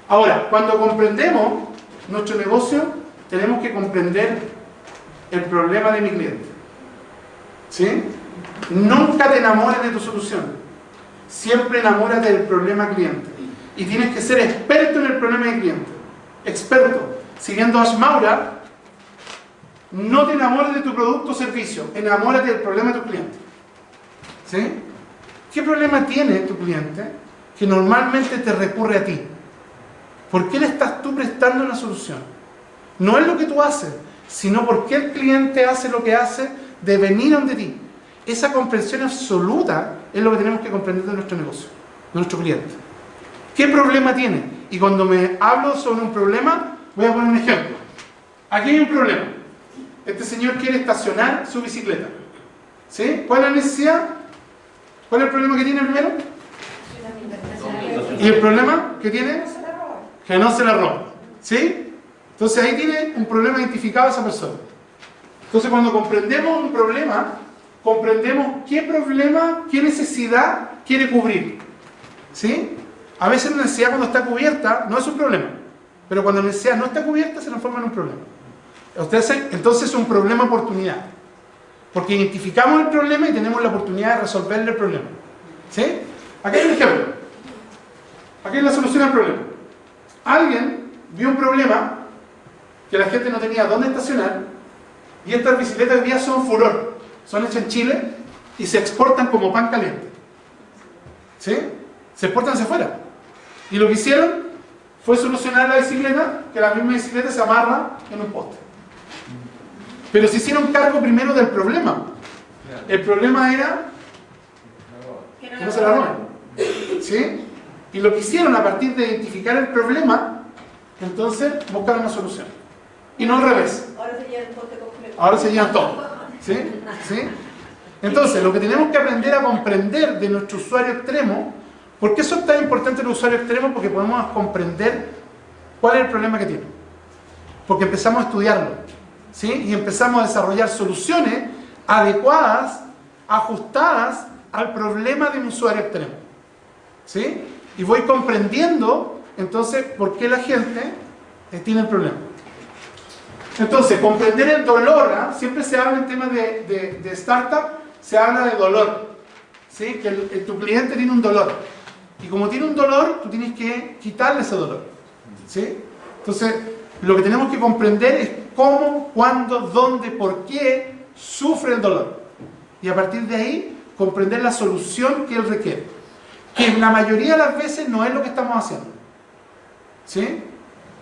Ahora, cuando comprendemos nuestro negocio, tenemos que comprender el problema de mi cliente. ¿Sí? Nunca te enamores de tu solución. Siempre enamórate del problema cliente. Y tienes que ser experto en el problema del cliente. Experto. Siguiendo a Ashmaura, no te enamores de tu producto o servicio, enamórate del problema de tu cliente. ¿Sí? ¿Qué problema tiene tu cliente que normalmente te recurre a ti? ¿Por qué le estás tú prestando una solución? No es lo que tú haces, sino por qué el cliente hace lo que hace de venir donde ti. Esa comprensión absoluta es lo que tenemos que comprender de nuestro negocio, de nuestro cliente. ¿Qué problema tiene? Y cuando me hablo sobre un problema, voy a poner un ejemplo. Aquí hay un problema. Este señor quiere estacionar su bicicleta. ¿Sí? ¿Cuál es la necesidad? ¿Cuál es el problema que tiene primero? ¿Y el problema que tiene? Que no se la roba. ¿Sí? Entonces ahí tiene un problema identificado a esa persona. Entonces cuando comprendemos un problema, comprendemos qué problema, qué necesidad quiere cubrir. ¿Sí? A veces la necesidad cuando está cubierta no es un problema. Pero cuando la necesidad no está cubierta se transforma en un problema. Entonces es un problema-oportunidad. Porque identificamos el problema y tenemos la oportunidad de resolverle el problema. ¿Sí? Aquí hay un ejemplo. Aquí es la solución al problema. Alguien vio un problema que la gente no tenía dónde estacionar y estas bicicletas hoy día son furor. Son hechas en Chile y se exportan como pan caliente. ¿Sí? Se exportan hacia afuera. Y lo que hicieron fue solucionar la bicicleta, que la misma bicicleta se amarra en un poste. Pero se hicieron cargo primero del problema. El problema era que no se la roben. ¿Sí? Y lo que hicieron a partir de identificar el problema, entonces buscaron una solución. Y no al revés. Ahora se llevan el poste completo. Ahora se llevan todo. ¿Sí? ¿Sí? Entonces, lo que tenemos que aprender a comprender de nuestro usuario extremo, ¿por qué eso es tan importante el usuario extremo? Porque podemos comprender cuál es el problema que tiene. Porque empezamos a estudiarlo. ¿Sí? Y empezamos a desarrollar soluciones adecuadas, ajustadas al problema de mi usuario extremo. ¿Sí? Y voy comprendiendo, entonces, por qué la gente tiene el problema. Entonces, comprender el dolor, ¿eh? Siempre se habla en temas de startup, se habla de dolor. ¿Sí? Que tu cliente tiene un dolor. Y como tiene un dolor, tú tienes que quitarle ese dolor. ¿Sí? Entonces, lo que tenemos que comprender es cómo, cuándo, dónde, por qué sufre el dolor. Y a partir de ahí, comprender la solución que él requiere. Que la mayoría de las veces no es lo que estamos haciendo. ¿Sí?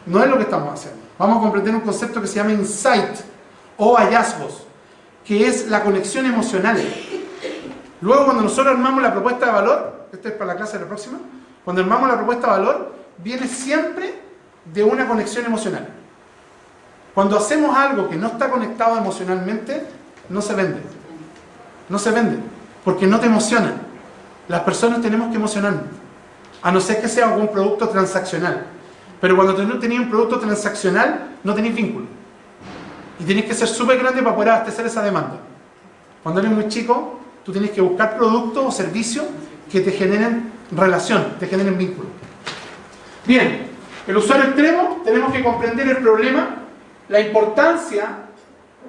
No es lo que estamos haciendo. Vamos a comprender un concepto que se llama insight o hallazgos, que es la conexión emocional. Luego, cuando nosotros armamos la propuesta de valor, esta es para la clase de la próxima, cuando armamos la propuesta de valor, viene siempre de una conexión emocional. Cuando hacemos algo que no está conectado emocionalmente, no se vende. No se vende, porque no te emociona. Las personas tenemos que emocionarnos, a no ser que sea algún producto transaccional. Pero cuando tenéis un producto transaccional, no tenéis vínculo. Y tenéis que ser súper grande para poder abastecer esa demanda. Cuando eres muy chico, tú tienes que buscar productos o servicios que te generen relación, te generen vínculo. Bien, el usuario extremo, tenemos que comprender el problema, la importancia,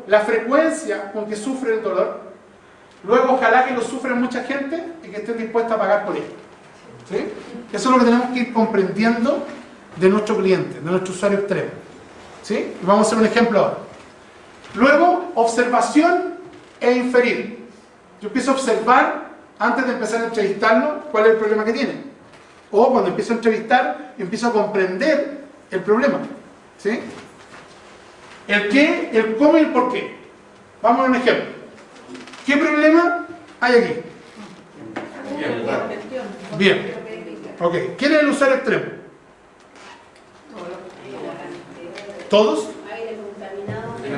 la frecuencia con que sufre el dolor. Luego, ojalá que lo sufra mucha gente y que estén dispuestos a pagar por ello. ¿Sí? Eso es lo que tenemos que ir comprendiendo de nuestro cliente, de nuestro usuario extremo. ¿Sí? Y vamos a hacer un ejemplo ahora. Luego, observación e inferir. Yo empiezo a observar, antes de empezar a entrevistarlo, cuál es el problema que tiene. O cuando empiezo a entrevistar, empiezo a comprender el problema. ¿Sí? El qué, el cómo y el por qué. Vamos a un ejemplo. ¿Qué problema hay aquí? Bien. Ok. ¿Quién es el usuario extremo? ¿Todos?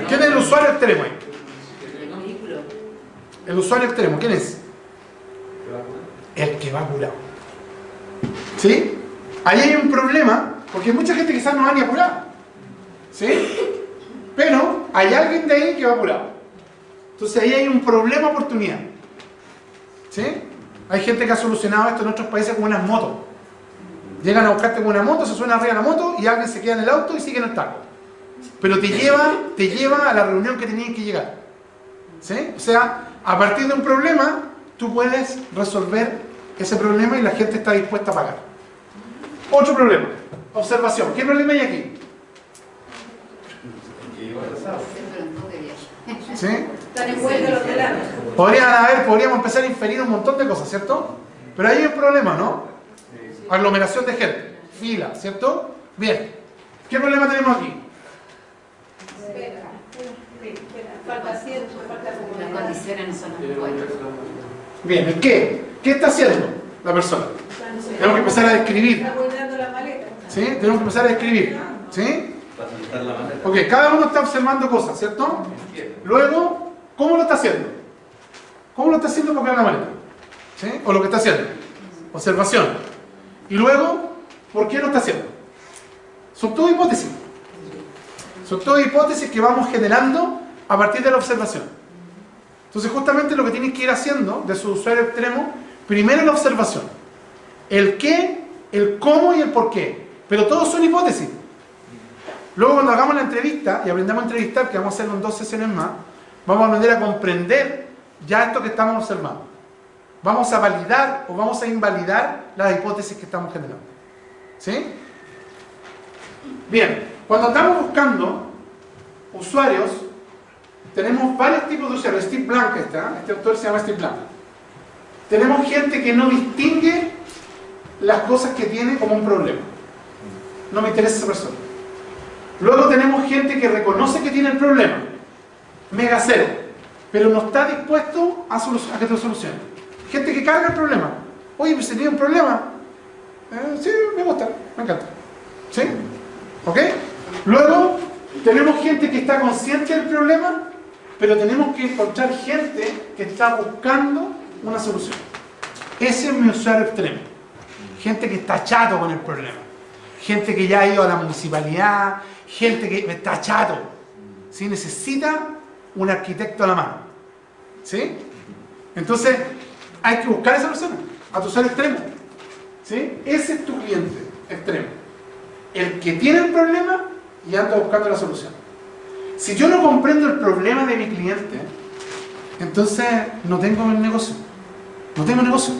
¿Quién es el usuario extremo ahí? El usuario extremo, ¿quién es? El que va apurado. ¿Sí? Ahí hay un problema, porque mucha gente quizás no va ni apurado. ¿Sí? Pero hay alguien de ahí que va apurado. Entonces ahí hay un problema oportunidad. ¿Sí? Hay gente que ha solucionado esto en otros países con unas motos. Llegan a buscarte con una moto, se suena arriba de la moto y alguien se queda en el auto y sigue en el taco. Pero te lleva a la reunión que tenían que llegar. ¿Sí? O sea, a partir de un problema, tú puedes resolver ese problema y la gente está dispuesta a pagar. Otro problema. Observación. ¿Qué problema hay aquí? ¿Sí? Están envueltos los telares. Podríamos empezar a inferir un montón de cosas, ¿cierto? Pero ahí hay un problema, ¿no? Aglomeración de gente, fila, ¿cierto? Bien. ¿Qué problema tenemos aquí? Falta asiento, falta Las condiciones no son las buenas. Bien, ¿el qué? ¿Qué está haciendo la persona? Tenemos que empezar a describir. Está cuidando la maleta. ¿Sí? Tenemos que empezar a describir. ¿Sí? Ok, cada uno está observando cosas, ¿cierto? Luego, ¿cómo lo está haciendo? ¿Cómo lo está haciendo para crear la maleta? ¿Sí? O lo que está haciendo. Observación. Y luego, ¿por qué lo está haciendo? Son todas hipótesis. Son todas hipótesis que vamos generando a partir de la observación. Entonces, justamente lo que tienes que ir haciendo de su usuario extremo, primero la observación. El qué, el cómo y el por qué. Pero todos son hipótesis. Luego, cuando hagamos la entrevista y aprendamos a entrevistar, que vamos a hacerlo en 2 sesiones más, vamos a aprender a comprender ya esto que estamos observando. Vamos a validar o vamos a invalidar las hipótesis que estamos generando. ¿Sí? Bien, cuando estamos buscando usuarios, tenemos varios tipos de usuarios. Steve Blank está, este autor se llama Steve Blank. Tenemos gente que no distingue las cosas que tiene como un problema. No me interesa esa persona. Luego tenemos gente que reconoce que tiene el problema, mega cero, pero no está dispuesto a que te lo solucione. Gente que carga el problema. Oye, pues tenía un problema. Sí, me gusta, me encanta. ¿Sí? ¿Ok? Luego tenemos gente que está consciente del problema, pero tenemos que encontrar gente que está buscando una solución. Ese es mi usuario extremo. Gente que está chato con el problema. Gente que ya ha ido a la municipalidad, gente que está chato. ¿Sí? Necesita un arquitecto a la mano. ¿Sí? Entonces, hay que buscar a esa persona, a tu usuario extremo. ¿Sí? Ese es tu cliente extremo. El que tiene el problema y anda buscando la solución. Si yo no comprendo el problema de mi cliente, entonces no tengo negocio. No tengo negocio.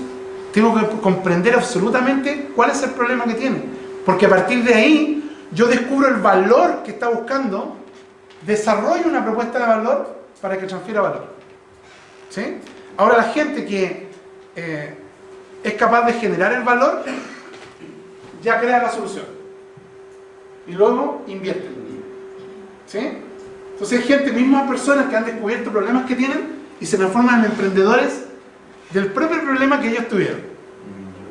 Tengo que comprender absolutamente cuál es el problema que tiene. Porque a partir de ahí, yo descubro el valor que está buscando, desarrollo una propuesta de valor para que transfiera valor. ¿Sí? Ahora, la gente que es capaz de generar el valor, ya crea la solución. Y luego invierte. ¿Sí? Entonces hay gente, mismas personas que han descubierto problemas que tienen y se transforman en emprendedores del propio problema que ellos tuvieron.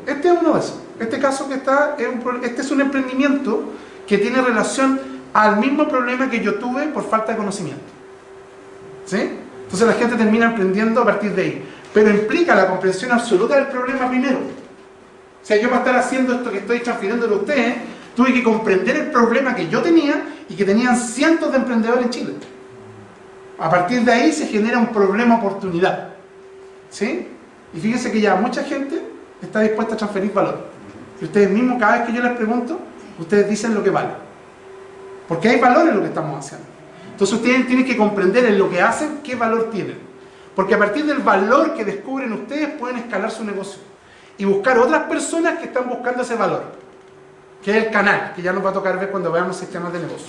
Este es uno de esos. Este caso que está, este es un emprendimiento que tiene relación al mismo problema que yo tuve por falta de conocimiento. ¿Sí? Entonces la gente termina emprendiendo a partir de ahí. Pero implica la comprensión absoluta del problema primero. O sea, yo para estar haciendo esto que estoy transfiriéndolo a ustedes, tuve que comprender el problema que yo tenía y que tenían cientos de emprendedores en Chile. A partir de ahí se genera un problema-oportunidad. ¿Sí? Y fíjense que ya mucha gente está dispuesta a transferir valor. Y ustedes mismos, cada vez que yo les pregunto, ustedes dicen lo que vale. Porque hay valor en lo que estamos haciendo. Entonces ustedes tienen que comprender en lo que hacen qué valor tienen. Porque a partir del valor que descubren ustedes pueden escalar su negocio. Y buscar otras personas que están buscando ese valor. Que es el canal, que ya nos va a tocar ver cuando veamos sistemas de negocio.